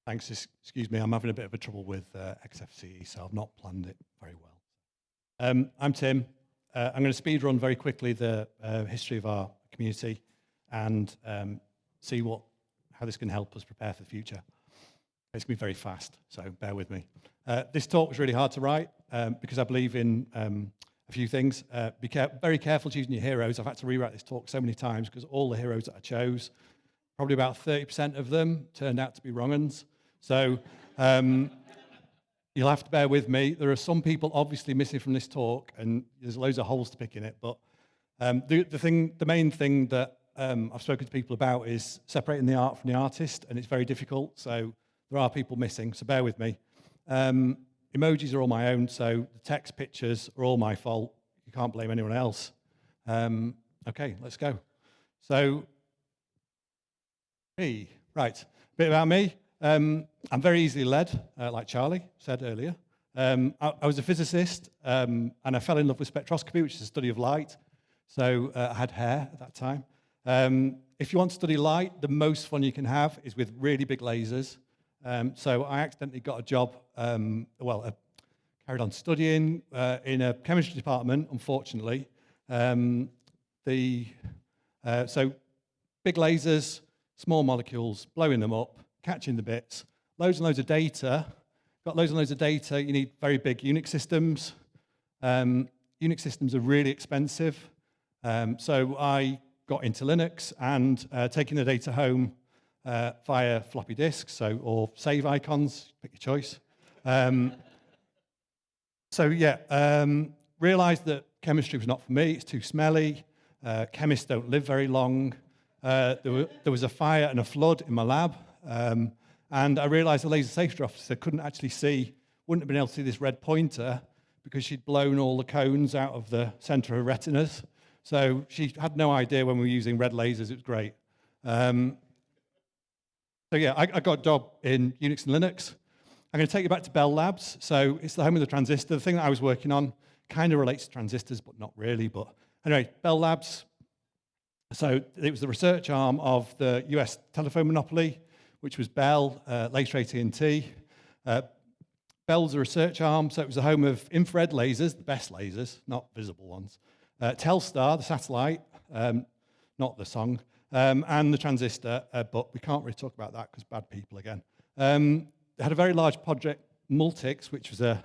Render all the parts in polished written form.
Thanks. Excuse me, I'm having a bit of a trouble with XFCE, so I've not planned it very well. I'm Tim. I'm going to speed run very quickly the history of our community and see how this can help us prepare for the future. It's going to be very fast, so bear with me. This talk was really hard to write because I believe in a few things. Be very careful choosing your heroes. I've had to rewrite this talk so many times because all the heroes that I chose, probably about 30% of them turned out to be wrong uns. So you'll have to bear with me. There are some people obviously missing from this talk, and there's loads of holes to pick in it. But the main thing that I've spoken to people about is separating the art from the artist, and it's very difficult. So there are people missing. So bear with me. Emojis are all my own, so the text pictures are all my fault. You can't blame anyone else. Okay, let's go. So me, right, a bit about me. I'm very easily led, like Charlie said earlier. I was a physicist, and I fell in love with spectroscopy, which is the study of light. So I had hair at that time. If you want to study light, the most fun you can have is with really big lasers. So I accidentally got a job, carried on studying in a chemistry department, unfortunately. So big lasers, small molecules, blowing them up, catching the bits, loads and loads of data. Got loads and loads of data. You need very big Unix systems. Unix systems are really expensive. So I got into Linux and taking the data home via floppy disks, or save icons, pick your choice. Realized that chemistry was not for me. It's too smelly. Chemists don't live very long. There was a fire and a flood in my lab. And I realized the laser safety officer wouldn't have been able to see this red pointer because she'd blown all the cones out of the center of her retinas. So she had no idea when we were using red lasers. It was great. I got a job in Unix and Linux. I'm going to take you back to Bell Labs. So it's the home of the transistor. The thing that I was working on kind of relates to transistors, but not really. But anyway, Bell Labs. So it was the research arm of the US telephone monopoly, which was Bell, later AT&T. Bell's a research arm, so it was the home of infrared lasers, the best lasers, not visible ones. Telstar, the satellite, not the song, and the transistor, but we can't really talk about that because bad people again. They had a very large project, Multics, which was a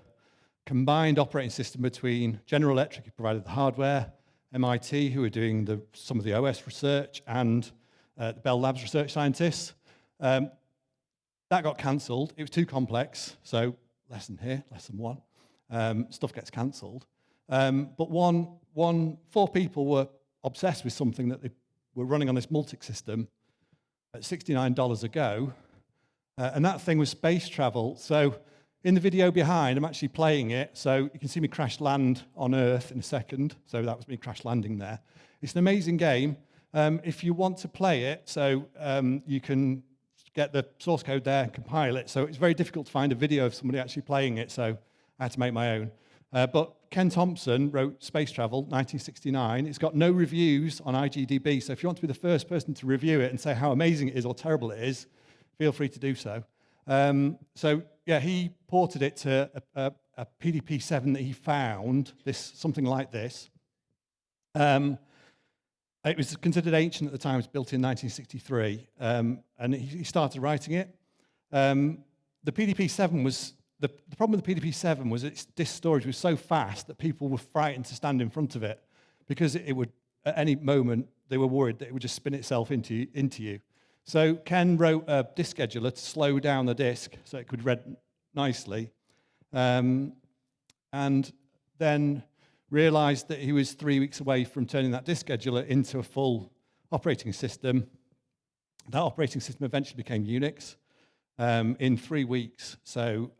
combined operating system between General Electric, who provided the hardware, MIT, who were doing some of the OS research, and the Bell Labs research scientists. That got cancelled. It was too complex, so lesson here, lesson one. Stuff gets cancelled. But four people were obsessed with something that they were running on this Multic system at $69 a go, and that thing was space travel. So in the video behind, I'm actually playing it, so you can see me crash land on Earth in a second. So that was me crash landing there. It's an amazing game. If you want to play it, so you can get the source code there and compile it. So it's very difficult to find a video of somebody actually playing it, so I had to make my own. But Ken Thompson wrote Space Travel, 1969. It's got no reviews on IGDB, so if you want to be the first person to review it and say how amazing it is or terrible it is, feel free to do so. He ported it to a PDP-7 that he found, something like this. It was considered ancient at the time. It was built in 1963, and he started writing it. The PDP-7 was the problem with the PDP-7 was its disk storage was so fast that people were frightened to stand in front of it because it would, at any moment, they were worried that it would just spin itself into you. So Ken wrote a disk scheduler to slow down the disk so it could read nicely, and then realized that he was 3 weeks away from turning that disk scheduler into a full operating system. That operating system eventually became Unix in 3 weeks, so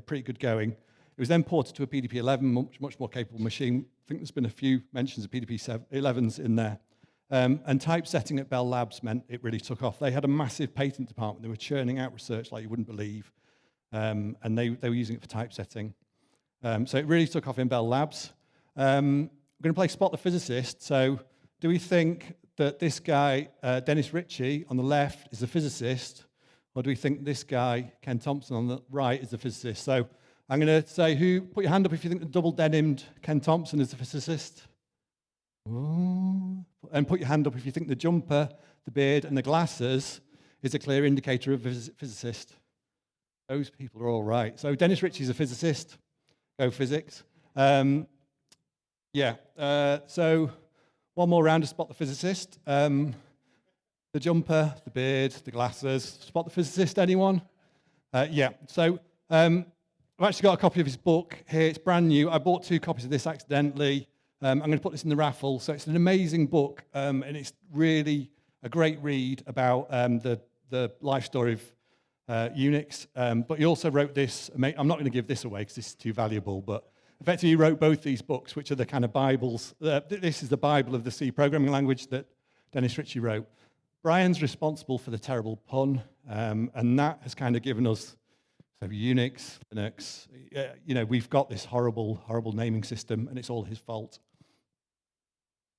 pretty good going. It was then ported to a PDP-11, much more capable machine. I think there's been a few mentions of PDP-11s in there. And typesetting at Bell Labs meant it really took off. They had a massive patent department. They were churning out research like you wouldn't believe, and they were using it for typesetting. So it really took off in Bell Labs. I'm going to play Spot the Physicist. So do we think that this guy, Dennis Ritchie, on the left, is a physicist, Or do we think this guy, Ken Thompson, on the right is a physicist? So I'm going to say, put your hand up if you think the double-denimed Ken Thompson is a physicist. Ooh. And put your hand up if you think the jumper, the beard, and the glasses is a clear indicator of a physicist. Those people are all right. So Dennis Ritchie's a physicist. Go physics. So one more round to spot the physicist. The jumper, the beard, the glasses. Spot the physicist, anyone? So I've actually got a copy of his book here. It's brand new. I bought 2 copies of this accidentally. I'm going to put this in the raffle. So it's an amazing book, and it's really a great read about the life story of Unix. But he also wrote this. I'm not going to give this away because this is too valuable, but effectively he wrote both these books, which are the kind of Bibles. This is the Bible of the C programming language that Dennis Ritchie wrote. Brian's responsible for the terrible pun, and that has kind of given us Unix, Linux. We've got this horrible, horrible naming system, and it's all his fault.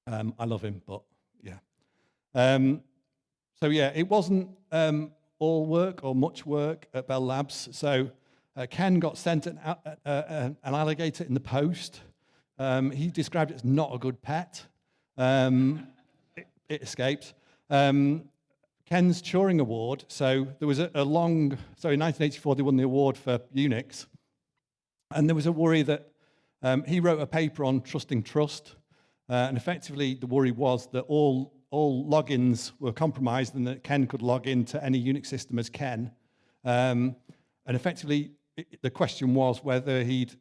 I love him, but yeah. It wasn't all work or much work at Bell Labs. So Ken got sent an alligator in the post. He described it as not a good pet. It escaped. Ken's Turing Award. So there was in 1984 they won the award for Unix, and there was a worry that he wrote a paper on trusting trust, and effectively the worry was that all logins were compromised and that Ken could log into any Unix system as Ken, and effectively the question was whether he'd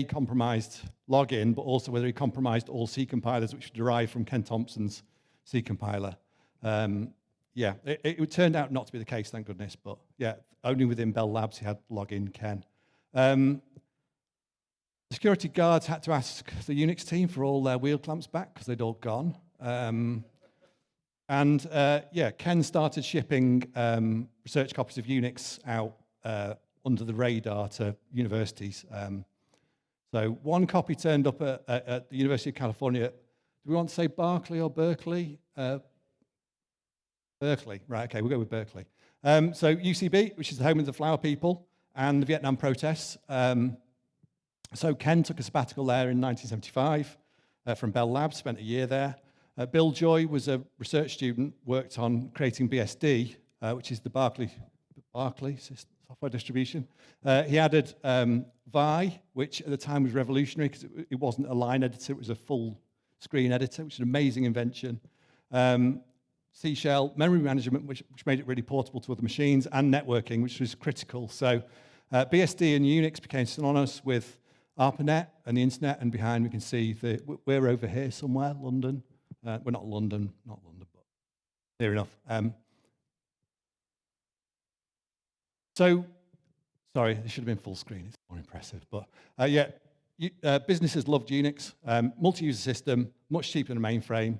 compromised login, but also whether he compromised all C compilers which derived from Ken Thompson's C compiler. It turned out not to be the case, thank goodness, but only within Bell Labs he had login Ken. The security guards had to ask the Unix team for all their wheel clamps back because they'd all gone. Ken started shipping research copies of Unix out under the radar to universities. So one copy turned up at the University of California. Do we want to say Berkeley or Berkeley? Berkeley, right, okay, we'll go with Berkeley. So UCB, which is the home of the Flower People and the Vietnam protests. So Ken took a sabbatical there in 1975 from Bell Labs, spent a year there. Bill Joy was a research student, worked on creating BSD, which is the Barclay software distribution. He added Vi, which at the time was revolutionary because it wasn't a line editor, it was a full screen editor, which is an amazing invention. C shell, memory management, which made it really portable to other machines, and networking, which was critical. So BSD and Unix became synonymous with ARPANET and the internet, and behind we can see we're over here somewhere, London. We're not London, but near enough. Sorry, this should have been full screen. It's more impressive, but businesses loved Unix, multi-user system, much cheaper than a mainframe.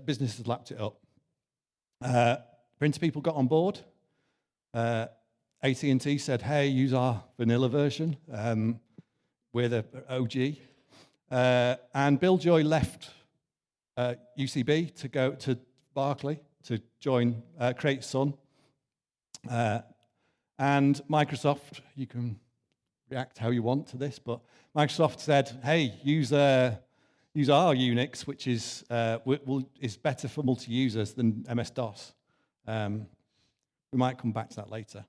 Businesses lapped it up. Printer people got on board. AT&T said, hey, use our vanilla version. We're the OG. And Bill Joy left UCB to go to Berkeley to join Create Sun. And Microsoft, you can react how you want to this, but Microsoft said, hey, use our Unix, which is better for multi-users than MS-DOS. We might come back to that later.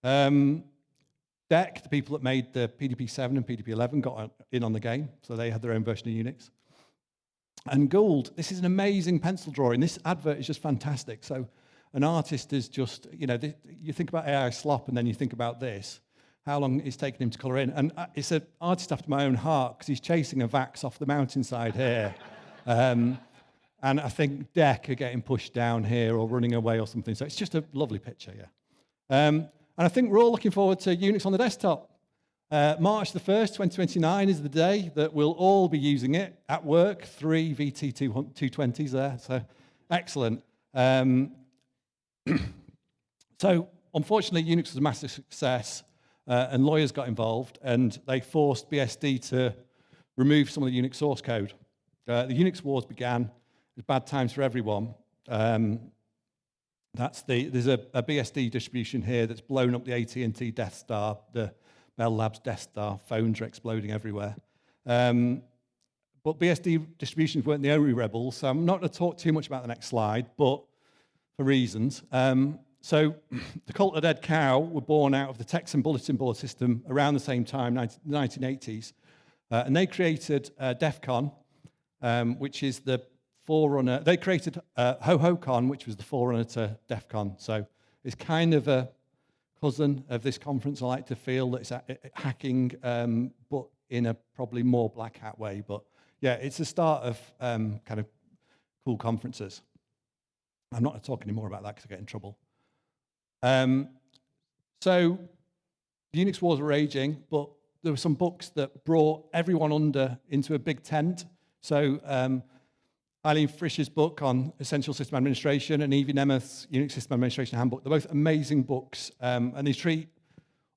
DEC, the people that made the PDP-7 and PDP-11, got in on the game, so they had their own version of Unix. And Gould, this is an amazing pencil drawing. This advert is just fantastic. So an artist is just, you think about AI slop and then you think about this, how long it's taken him to colour in. And it's an artist after my own heart because he's chasing a Vax off the mountainside here. And I think DEC are getting pushed down here or running away or something. So it's just a lovely picture, And I think we're all looking forward to Unix on the desktop. March the 1st, 2029 is the day that we'll all be using it at work. 3 VT220s there, so excellent. So unfortunately, Unix was a massive success, and lawyers got involved, and they forced BSD to remove some of the Unix source code. The Unix wars began. It was bad times for everyone. There's a BSD distribution here that's blown up the AT&T Death Star, the Bell Labs Death Star. Phones are exploding everywhere. But BSD distributions weren't the only rebels, so I'm not going to talk too much about the next slide, but for reasons. So the Cult of the Dead Cow were born out of the Texan bulletin board system around the same time, the 1980s, and they created DEF CON, which is the forerunner. They created HoHoCon, which was the forerunner to DEF CON. So it's kind of a cousin of this conference. I like to feel that it's hacking, but in a probably more black hat way. But yeah, it's the start of kind of cool conferences. I'm not going to talk any more about that because I get in trouble. So the Unix wars were raging, but there were some books that brought everyone into a big tent. So Eileen Frisch's book on Essential System Administration and Evie Nemeth's Unix System Administration Handbook, they're both amazing books, and they treat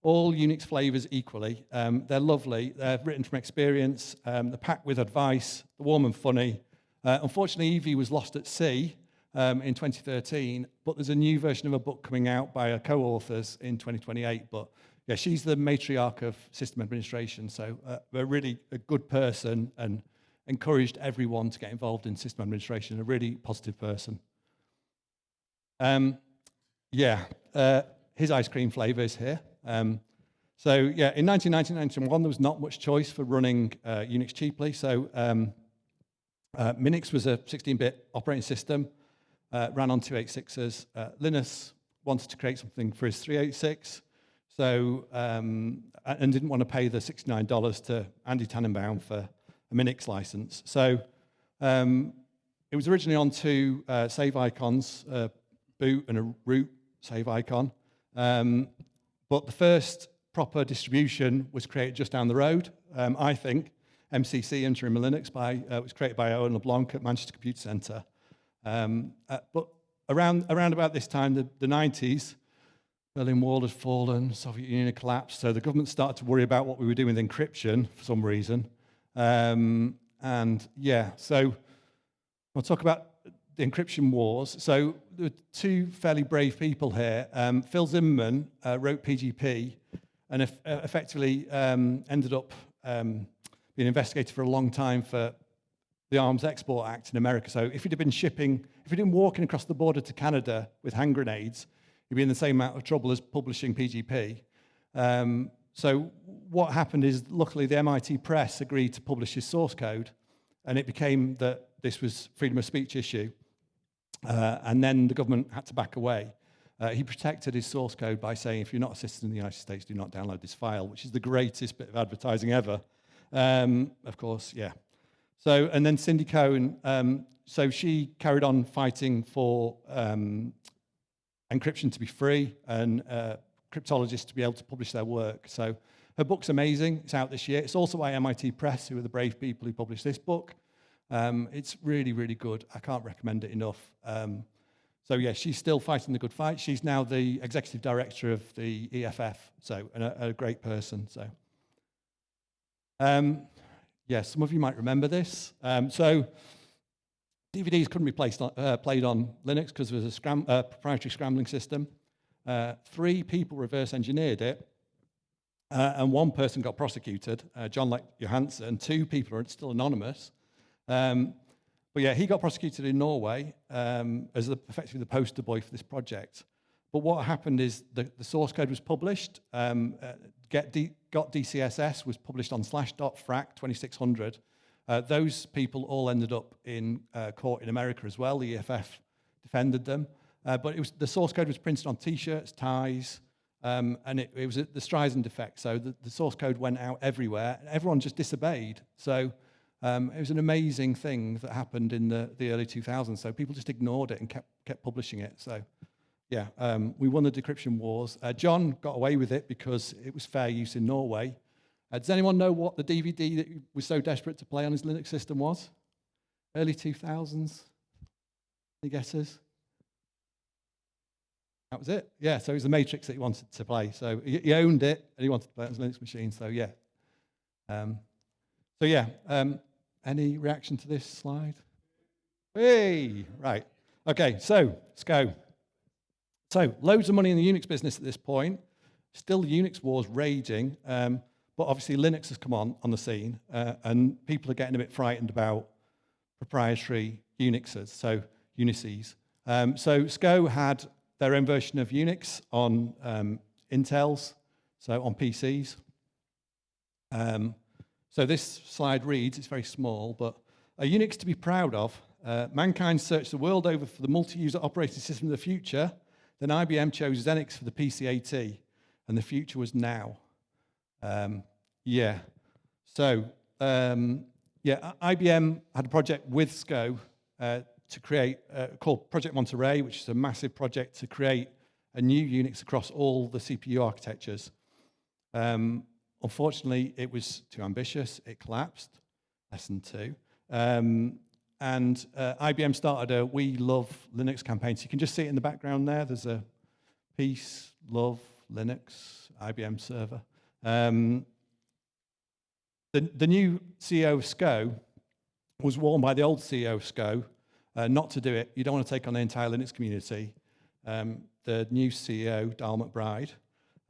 all Unix flavors equally. They're lovely. They're written from experience. They're packed with advice. They're warm and funny. Unfortunately, Evie was lost at sea in 2013, but there's a new version of a book coming out by her co-authors in 2028. But yeah, she's the matriarch of system administration, so a really a good person and encouraged everyone to get involved in system administration, a really positive person. His ice cream flavor is here. So yeah, in 1991, there was not much choice for running Unix cheaply. So Minix was a 16-bit operating system, ran on 286s. Linus wanted to create something for his 386, so and didn't want to pay the $69 to Andy Tannenbaum for a Minix license. So it was originally on two save icons, boot and a root save icon. But the first proper distribution was created just down the road, I think. MCC, Interim Linux, was created by Owen LeBlanc at Manchester Computer Centre. But around about this time, the 90s, Berlin Wall had fallen, Soviet Union had collapsed, so the government started to worry about what we were doing with encryption for some reason. And yeah, so I'll talk about the encryption wars. So there were two fairly brave people here. Phil Zimmerman wrote PGP and effectively ended up being investigated for a long time for the Arms Export Act in America. So if he'd have been shipping, if he'd been walking across the border to Canada with hand grenades, he'd be in the same amount of trouble as publishing PGP. So what happened is, luckily, the MIT press agreed to publish his source code, and it became that this was freedom of speech issue. And then the government had to back away. He protected his source code by saying, if you're not a citizen in the United States, do not download this file, which is the greatest bit of advertising ever. Of course, yeah. So, and then Cindy Cohen, so she carried on fighting for encryption to be free and cryptologists to be able to publish their work. So her book's amazing. It's out this year. It's also by MIT Press, who are the brave people who published this book. It's really, really good. I can't recommend it enough. So yeah, she's still fighting the good fight. She's now the executive director of the EFF, so a great person. So yeah, some of you might remember this. So DVDs couldn't be played on Linux because there was a proprietary scrambling system. 3 people reverse engineered it, and 1 person got prosecuted, John Lech Johansen, and 2 people are still anonymous. But yeah, he got prosecuted in Norway as effectively the poster boy for this project. But what happened is the source code was published. Got DCSS was published on /.frac 2600. Those people all ended up in court in America as well. The EFF defended them. But the source code was printed on T-shirts, ties, and it was the Streisand effect. So the source code went out everywhere, and everyone just disobeyed. So it was an amazing thing that happened in the early 2000s. So people just ignored it and kept publishing it. So yeah, we won the decryption wars. John got away with it because it was fair use in Norway. Does anyone know what the DVD that he was so desperate to play on his Linux system was? Early 2000s? Any guesses? That was it. Yeah, so it was the Matrix that he wanted to play. So he owned it, and he wanted to play it on his Linux machine. So yeah. Any reaction to this slide? Hey, right. Okay, so let's go. So loads of money in the Unix business at this point. Still the Unix war's raging, but obviously Linux has come on the scene, and people are getting a bit frightened about proprietary Unixes, so Unices. So SCO had their own version of Unix on Intel's, so on PCs. So this slide reads, it's very small, but a Unix to be proud of. Mankind searched the world over for the multi-user operating system of the future. Then IBM chose Xenix for the PC-AT, and the future was now. Yeah. So, IBM had a project with SCO to create, called Project Monterey, which is a massive project to create a new Unix across all the CPU architectures. Unfortunately, it was too ambitious. It collapsed, lesson 2. And IBM started a We Love Linux campaign. So you can just see it in the background there. There's a Peace, Love, Linux, IBM server. The new CEO of SCO was warned by the old CEO of SCO not to do it. You don't want to take on the entire Linux community. The new CEO, Darl McBride,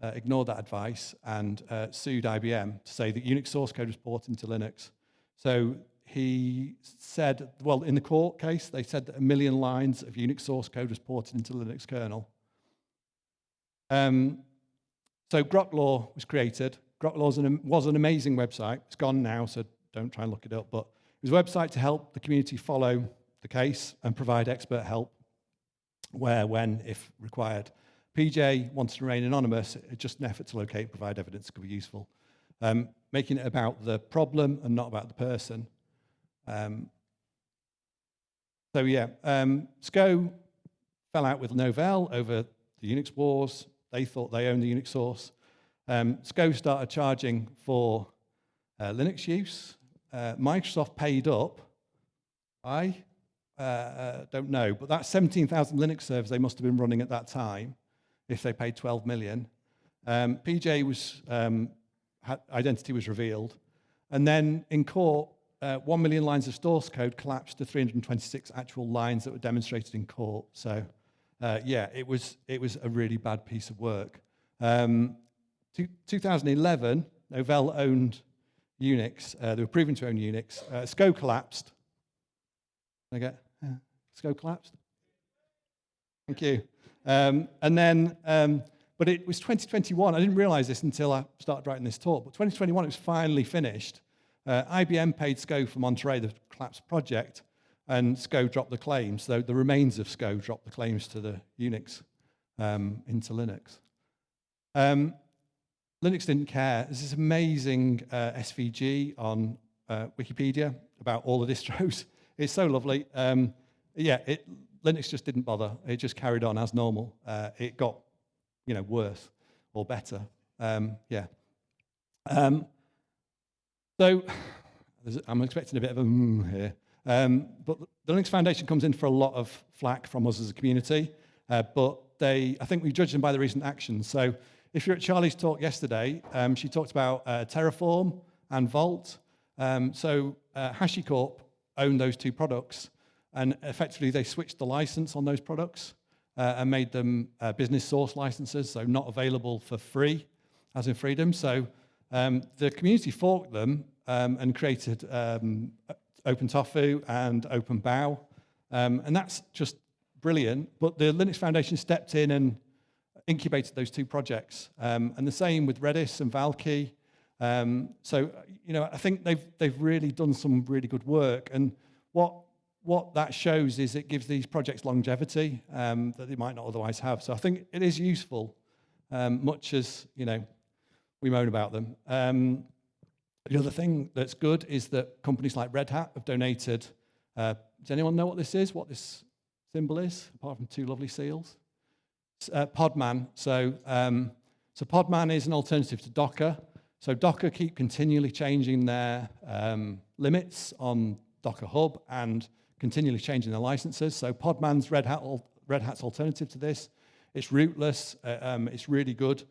ignored that advice and sued IBM to say that Unix source code was ported into Linux. So he said, well, in the court case, they said that 1 million lines of Unix source code was ported into the Linux kernel. So Grok was created. Grok was an amazing website. It's gone now, so don't try and look it up. But it was a website to help the community follow the case and provide expert help where, when, if required. PJ wanted to remain anonymous. It's just an effort to locate and provide evidence that could be useful. Making it about the problem and not about the person. SCO fell out with Novell over the Unix wars. They thought they owned the Unix source. SCO started charging for Linux use. Microsoft paid up. I don't know, but that's 17,000 Linux servers they must have been running at that time if they paid 12 million. PJ was, identity was revealed. And then in court, 1 million lines of source code collapsed to 326 actual lines that were demonstrated in court. So, it was a really bad piece of work. 2011, Novell owned Unix. They were proven to own Unix. SCO collapsed. SCO collapsed? Thank you. But it was 2021. I didn't realize this until I started writing this talk, but 2021, it was finally finished. IBM paid SCO for Monterey, the collapsed project, and SCO dropped the claims. So the remains of SCO dropped the claims to the Unix into Linux. Linux didn't care. There's this amazing SVG on Wikipedia about all the distros. It's so lovely. Linux just didn't bother. It just carried on as normal. It got, worse or better. So I'm expecting a bit of a here. But the Linux Foundation comes in for a lot of flack from us as a community. But I think we judge them by the recent actions. So if you're at Charlie's talk yesterday, she talked about Terraform and Vault. HashiCorp owned those two products, and effectively they switched the license on those products and made them business source licenses, so not available for free, as in freedom. So the community forked them and created OpenTofu and OpenBow, and that's just brilliant. But the Linux Foundation stepped in and incubated those two projects, and the same with Redis and Valkey. I think they've really done some really good work, and what that shows is it gives these projects longevity that they might not otherwise have. So I think it is useful, much as we moan about them. The other thing that's good is that companies like Red Hat have donated. Does anyone know what this is? What this symbol is, apart from two lovely seals? Podman. So Podman is an alternative to Docker. So Docker keep continually changing their limits on Docker Hub and continually changing their licenses. So Podman's Red Hat's alternative to this. It's rootless. It's really good.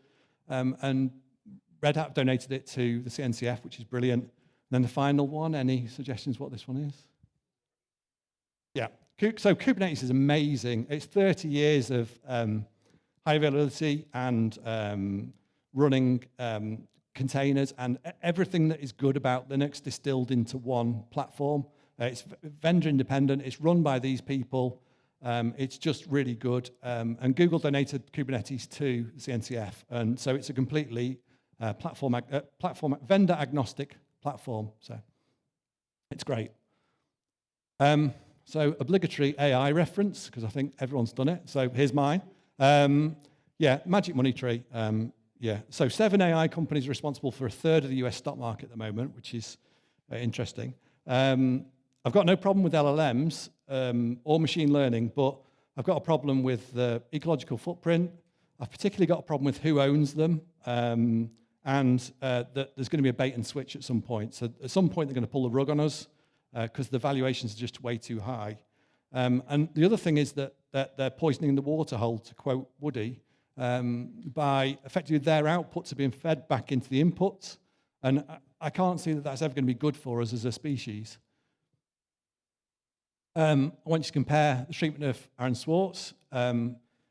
And Red Hat donated it to the CNCF, which is brilliant. And then the final one, any suggestions what this one is? Yeah. So Kubernetes is amazing. It's 30 years of high availability and running containers and everything that is good about Linux distilled into one platform. It's vendor independent, it's run by these people, it's just really good. And Google donated Kubernetes to CNCF, and so it's a completely vendor agnostic platform, so it's great. So obligatory AI reference, because I think everyone's done it, so here's mine. Yeah, magic money tree. Yeah, so 7 AI companies are responsible for 1/3 of the US stock market at the moment, which is interesting. I've got no problem with LLMs or machine learning, but I've got a problem with the ecological footprint. I've particularly got a problem with who owns them, and that there's going to be a bait and switch at some point. So at some point, they're going to pull the rug on us because the valuations are just way too high. And the other thing is that they're poisoning the water hole, to quote Woody, by effectively their outputs are being fed back into the inputs. And I can't see that that's ever going to be good for us as a species. I want you to compare the treatment of Aaron Swartz.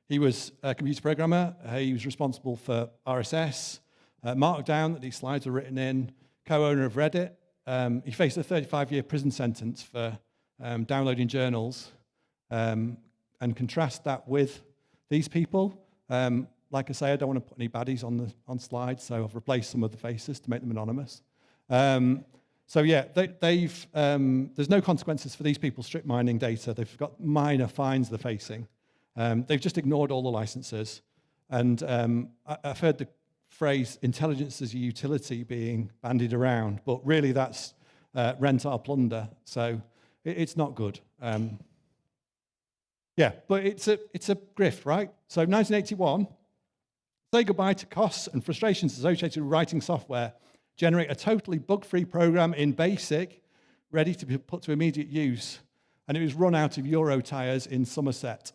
He was a computer programmer. He was responsible for RSS, Markdown that these slides were written in, co-owner of Reddit. He faced a 35-year prison sentence for downloading journals. And contrast that with these people. Like I say, I don't want to put any baddies on slides, so I've replaced some of the faces to make them anonymous. So yeah, there's no consequences for these people strip mining data. They've got minor fines they're facing. They've just ignored all the licenses. And I've heard the phrase intelligence as a utility being bandied around, but really that's rent our plunder. So it's not good. Yeah, but it's a grift, right? So 1981, say goodbye to costs and frustrations associated with writing software. Generate a totally bug-free program in BASIC, ready to be put to immediate use. And it was run out of Euro tires in Somerset.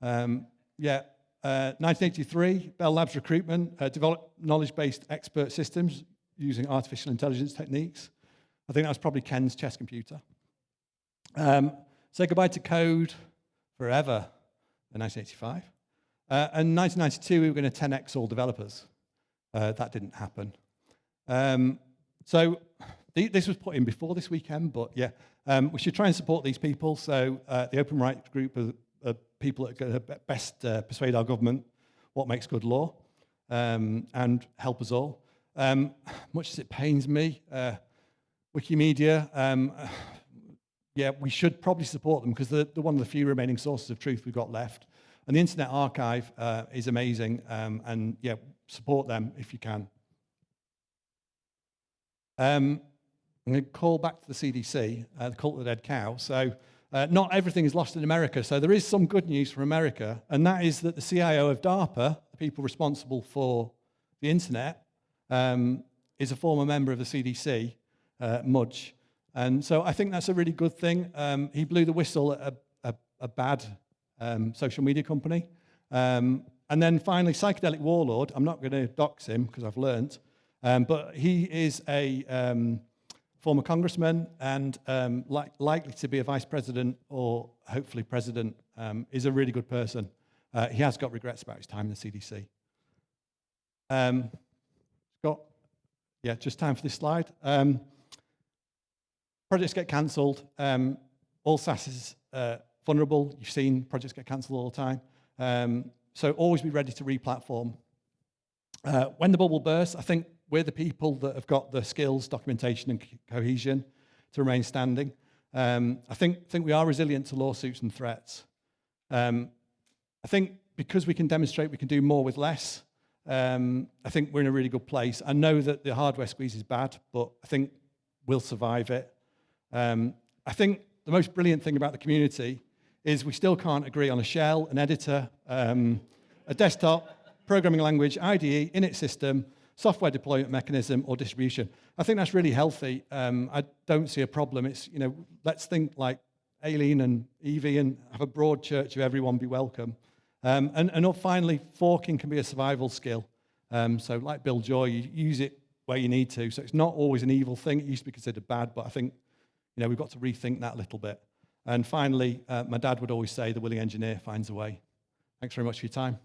1983, Bell Labs recruitment, developed knowledge-based expert systems using artificial intelligence techniques. I think that was probably Ken's chess computer. Say goodbye to code forever in 1985. And 1992, we were going to 10x all developers. That didn't happen. So this was put in before this weekend, but yeah, we should try and support these people. So the Open Rights Group are people that are going to best persuade our government what makes good law and help us all. Much as it pains me, Wikimedia, yeah, we should probably support them because they're one of the few remaining sources of truth we've got left. And the Internet Archive is amazing, and yeah, support them if you can. I'm going to call back to the CDC, the cult of the dead cow. So not everything is lost in America. So there is some good news from America, and that is that the CIO of DARPA, the people responsible for the internet, is a former member of the CDC, Mudge. And so I think that's a really good thing. He blew the whistle at a bad social media company. And then finally, Psychedelic Warlord. I'm not going to dox him because I've learnt. But he is a former congressman and likely to be a vice president or hopefully president, is a really good person. He has got regrets about his time in the CDC. Scott, yeah, just time for this slide. Projects get cancelled. All SaaS is vulnerable. You've seen projects get cancelled all the time. So always be ready to re-platform. When the bubble bursts, I think we're the people that have got the skills, documentation, and cohesion to remain standing. I think we are resilient to lawsuits and threats. I think because we can demonstrate we can do more with less, I think we're in a really good place. I know that the hardware squeeze is bad, but I think we'll survive it. I think the most brilliant thing about the community is we still can't agree on a shell, an editor, a desktop, programming language, IDE, init system, software deployment mechanism, or distribution. I think that's really healthy. I don't see a problem. It's, you know, let's think like Aileen and Evie and have a broad church of everyone be welcome. And finally, forking can be a survival skill. So like Bill Joy, you use it where you need to. So it's not always an evil thing. It used to be considered bad, but I think, you know, we've got to rethink that a little bit. And finally, my dad would always say, the willing engineer finds a way. Thanks very much for your time.